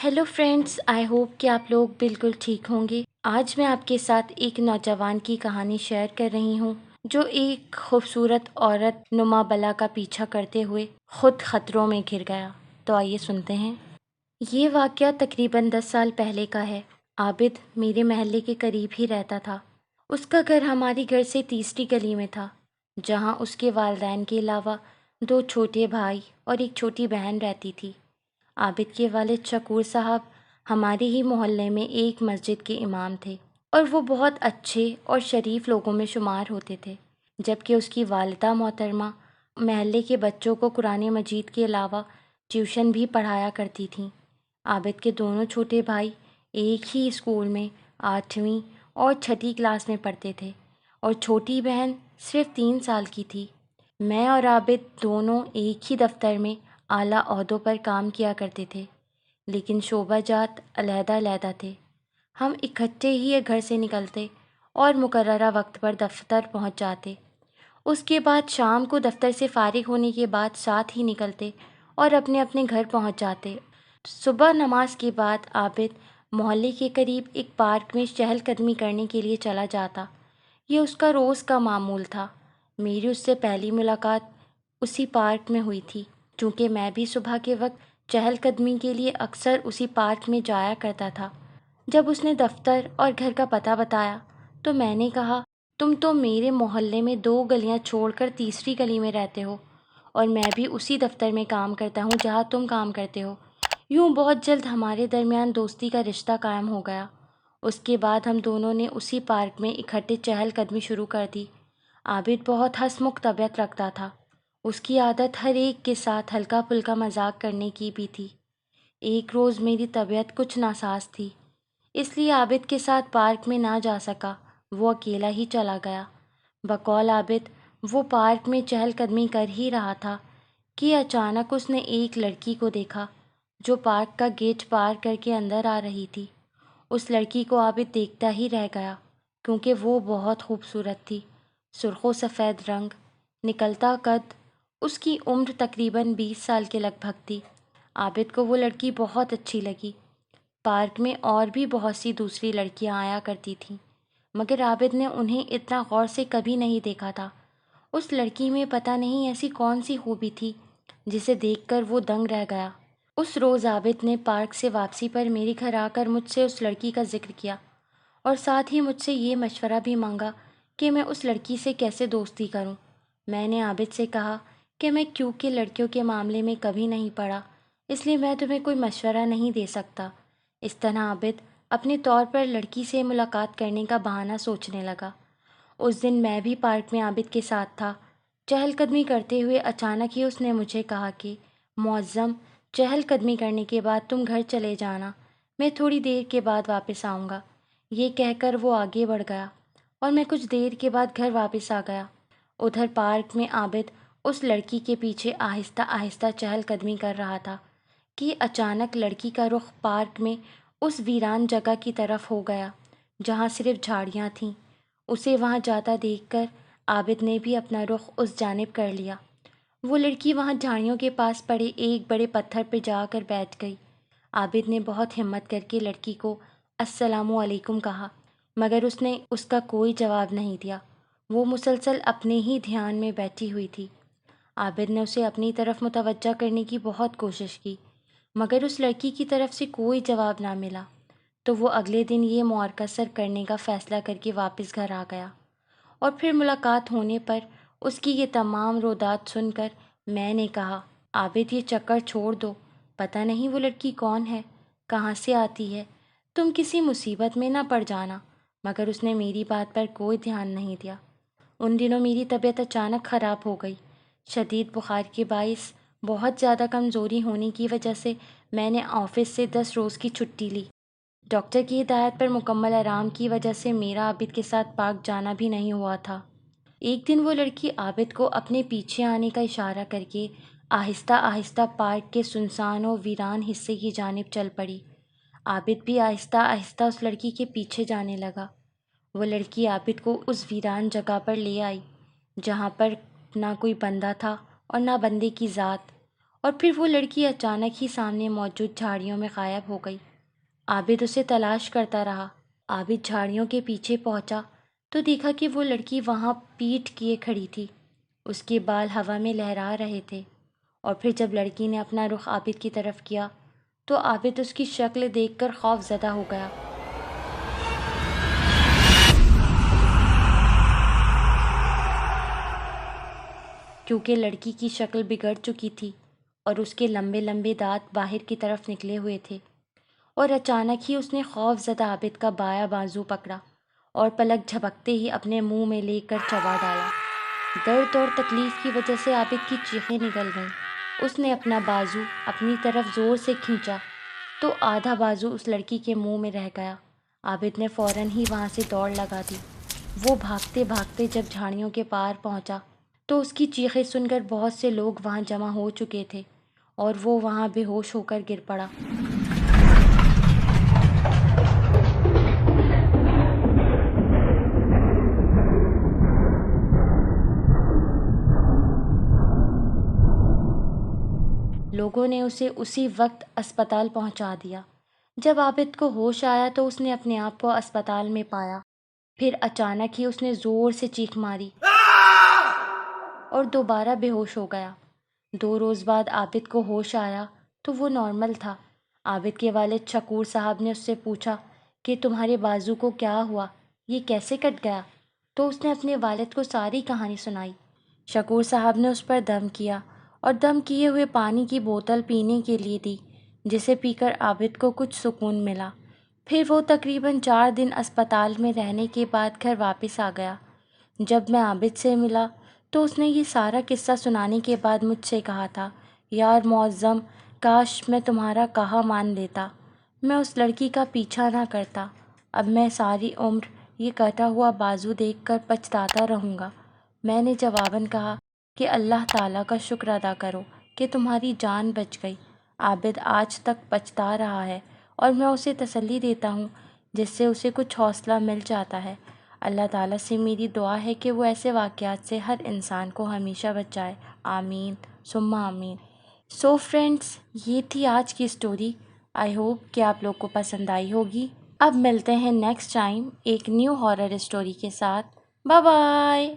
Hello friends, I hope कि आप लोग बिल्कुल ठीक होंगे। आज मैं आपके साथ एक नौजवान की कहानी शेयर कर रही हूँ जो एक खूबसूरत औरत नुमा बला का पीछा करते हुए खुद खतरों में घिर गया। तो आइए सुनते हैं। ये वाक़या तकरीबन 10 साल पहले का है। आबिद मेरे महल्ले के करीब ही रहता था। उसका घर हमारी घर से तीसरी गली में था, जहाँ उसके वालिदैन के अलावा 2 छोटे भाई और एक छोटी बहन रहती थी। आबिद के वालिद शकूर साहब हमारे ही मोहल्ले में एक मस्जिद के इमाम थे और वो बहुत अच्छे और शरीफ लोगों में शुमार होते थे, जबकि उसकी वालिदा मोहतरमा महल्ले के बच्चों को कुरान मजीद के अलावा ट्यूशन भी पढ़ाया करती थीं। आबिद के दोनों छोटे भाई एक ही स्कूल में 8वीं और 6ठी क्लास में पढ़ते थे और छोटी बहन सिर्फ 3 साल की थी। मैं और आबिद दोनों एक ही दफ्तर में आला ओहदों पर काम किया करते थे, लेकिन शोबाजात अलहदा-अलहदा थे। हम इकट्ठे ही घर से निकलते और मुकर्ररा वक्त पर दफ्तर पहुंच जाते। उसके बाद शाम को दफ्तर से फारिग होने के बाद साथ ही निकलते और अपने अपने घर पहुंच जाते। सुबह नमाज के बाद आबिद मोहल्ले के करीब एक पार्क में चहलकदमी करने के लिए चला जाता। ये उसका रोज़ का मामूल था। मेरी उससे पहली मुलाकात उसी पार्क में हुई थी, क्योंकि मैं भी सुबह के वक्त चहलकदमी के लिए अक्सर उसी पार्क में जाया करता था। जब उसने दफ्तर और घर का पता बताया तो मैंने कहा, तुम तो मेरे मोहल्ले में 2 गलियां छोड़कर तीसरी गली में रहते हो और मैं भी उसी दफ्तर में काम करता हूँ जहाँ तुम काम करते हो। यूँ बहुत जल्द हमारे दरमियान दोस्ती का रिश्ता कायम हो गया। उसके बाद हम दोनों ने उसी पार्क में इकट्ठे चहलकदमी शुरू कर दी। आबिद बहुत हंसमुख तबीयत रखता था। उसकी आदत हर एक के साथ हल्का फुल्का मजाक करने की भी थी। एक रोज़ मेरी तबीयत कुछ नासाज थी, इसलिए आबिद के साथ पार्क में ना जा सका। वो अकेला ही चला गया। बकौल आबिद वो पार्क में चहलकदमी कर ही रहा था कि अचानक उसने एक लड़की को देखा जो पार्क का गेट पार करके अंदर आ रही थी। उस लड़की को आबिद देखता ही रह गया, क्योंकि वो बहुत खूबसूरत थी। सुर्खो सफ़ेद रंग, निकलता कद, उसकी उम्र तकरीबन 20 साल के लगभग थी। आबिद को वो लड़की बहुत अच्छी लगी। पार्क में और भी बहुत सी दूसरी लड़कियां आया करती थीं, मगर आबिद ने उन्हें इतना गौर से कभी नहीं देखा था। उस लड़की में पता नहीं ऐसी कौन सी खूबी थी जिसे देखकर वो दंग रह गया। उस रोज़ आबिद ने पार्क से वापसी पर मेरे घर आकर मुझसे उस लड़की का जिक्र किया और साथ ही मुझसे ये मशवरा भी मांगा कि मैं उस लड़की से कैसे दोस्ती करूं। मैंने आबिद से कहा कि मैं क्योंकि लड़कियों के मामले में कभी नहीं पड़ा, इसलिए मैं तुम्हें कोई मशवरा नहीं दे सकता। इस तरह आबिद अपने तौर पर लड़की से मुलाकात करने का बहाना सोचने लगा। उस दिन मैं भी पार्क में आबिद के साथ था। चहलकदमी करते हुए अचानक ही उसने मुझे कहा कि मुअज़्ज़म, चहलकदमी करने के बाद तुम घर चले जाना, मैं थोड़ी देर के बाद वापस आऊँगा। ये कहकर वो आगे बढ़ गया और मैं कुछ देर के बाद घर वापस आ गया। उधर पार्क में आबिद उस लड़की के पीछे आहिस्ता आहिस्ता चहलकदमी कर रहा था कि अचानक लड़की का रुख पार्क में उस वीरान जगह की तरफ हो गया जहाँ सिर्फ झाड़ियाँ थीं। उसे वहाँ जाता देखकर आबिद ने भी अपना रुख उस जानिब कर लिया। वो लड़की वहाँ झाड़ियों के पास पड़े एक बड़े पत्थर पर जाकर बैठ गई। आबिद ने बहुत हिम्मत करके लड़की को अस्सलामु अलैकुम कहा, मगर उसने उसका कोई जवाब नहीं दिया। वो मुसलसल अपने ही ध्यान में बैठी हुई थी। आबिद ने उसे अपनी तरफ मुतवज्जा करने की बहुत कोशिश की, मगर उस लड़की की तरफ से कोई जवाब ना मिला। तो वो अगले दिन ये मुआरकसर करने का फ़ैसला करके वापस घर आ गया और फिर मुलाकात होने पर उसकी ये तमाम रोदात सुनकर मैंने कहा, आबिद ये चक्कर छोड़ दो, पता नहीं वो लड़की कौन है, कहाँ से आती है, तुम किसी मुसीबत में ना पड़ जाना। मगर उसने मेरी बात पर कोई ध्यान नहीं दिया। उन दिनों मेरी तबीयत अचानक ख़राब हो गई। शदीद बुखार के बाइस बहुत ज़्यादा कमज़ोरी होने की वजह से मैंने ऑफिस से 10 रोज़ की छुट्टी ली। डॉक्टर की हिदायत पर मुकम्मल आराम की वजह से मेरा आबिद के साथ पार्क जाना भी नहीं हुआ था। एक दिन वो लड़की आबिद को अपने पीछे आने का इशारा करके आहिस्ता आहिस्ता पार्क के सुनसान और वीरान हिस्से की जानिब चल पड़ी। आबिद भी आहिस्ता आहिस्ता उस लड़की के पीछे जाने लगा। वो लड़की आबिद को उस वीरान जगह पर ले आई, जहाँ पर ना कोई बंदा था और ना बंदे की ज़ात, اور پھر وہ لڑکی اچانک ہی سامنے موجود جھاڑیوں میں غائب ہو گئی۔ عابد اسے تلاش کرتا رہا۔ عابد جھاڑیوں کے پیچھے پہنچا تو دیکھا کہ وہ لڑکی وہاں پیٹھ کیے کھڑی تھی۔ اس کے بال ہوا میں لہرا رہے تھے، اور پھر جب لڑکی نے اپنا رخ عابد کی طرف کیا تو عابد اس کی شکل دیکھ کر خوف زدہ ہو گیا۔ کیونکہ لڑکی کی شکل بگڑ چکی تھی اور اس کے لمبے لمبے دانت باہر کی طرف نکلے ہوئے تھے، اور اچانک ہی اس نے خوف زدہ عابد کا بایاں بازو پکڑا اور پلک جھپکتے ہی اپنے منہ میں لے کر چبا ڈالا۔ درد اور تکلیف کی وجہ سے عابد کی چیخیں نکل گئیں۔ اس نے اپنا بازو اپنی طرف زور سے کھینچا تو آدھا بازو اس لڑکی کے منہ میں رہ گیا۔ عابد نے فوراً ہی وہاں سے دوڑ لگا دی۔ وہ بھاگتے بھاگتے جب جھاڑیوں کے پار پہنچا تو اس کی چیخیں سن کر بہت سے لوگ وہاں جمع ہو چکے تھے، اور وہ وہاں بے ہوش ہو کر گر پڑا۔ لوگوں نے اسے اسی وقت اسپتال پہنچا دیا۔ جب عابد کو ہوش آیا تو اس نے اپنے آپ کو اسپتال میں پایا۔ پھر اچانک ہی اس نے زور سے چیخ ماری اور دوبارہ بے ہوش ہو گیا۔ 2 روز بعد عابد کو ہوش آیا تو وہ نارمل تھا۔ عابد کے والد شکور صاحب نے اس سے پوچھا کہ تمہارے بازو کو کیا ہوا، یہ کیسے کٹ گیا؟ تو اس نے اپنے والد کو ساری کہانی سنائی۔ شکور صاحب نے اس پر دم کیا اور دم کیے ہوئے پانی کی بوتل پینے کے لیے دی، جسے پی کر عابد کو کچھ سکون ملا۔ پھر وہ تقریباً 4 دن اسپتال میں رہنے کے بعد گھر واپس آ گیا۔ جب میں عابد سے ملا تو اس نے یہ سارا قصہ سنانے کے بعد مجھ سے کہا تھا، یار معظم، کاش میں تمہارا کہا مان لیتا، میں اس لڑکی کا پیچھا نہ کرتا، اب میں ساری عمر یہ کٹا ہوا بازو دیکھ کر پچھتاتا رہوں گا۔ میں نے جواباً کہا کہ اللہ تعالیٰ کا شکر ادا کرو کہ تمہاری جان بچ گئی۔ عابد آج تک پچھتا رہا ہے اور میں اسے تسلی دیتا ہوں، جس سے اسے کچھ حوصلہ مل جاتا ہے۔ اللہ تعالیٰ سے میری دعا ہے کہ وہ ایسے واقعات سے ہر انسان کو ہمیشہ بچائے، آمین ثم آمین۔ سو فرینڈس، یہ تھی آج کی اسٹوری۔ آئی ہوپ کہ آپ لوگ کو پسند آئی ہوگی۔ اب ملتے ہیں نیکسٹ ٹائم ایک نیو ہارر اسٹوری کے ساتھ۔ Bye bye.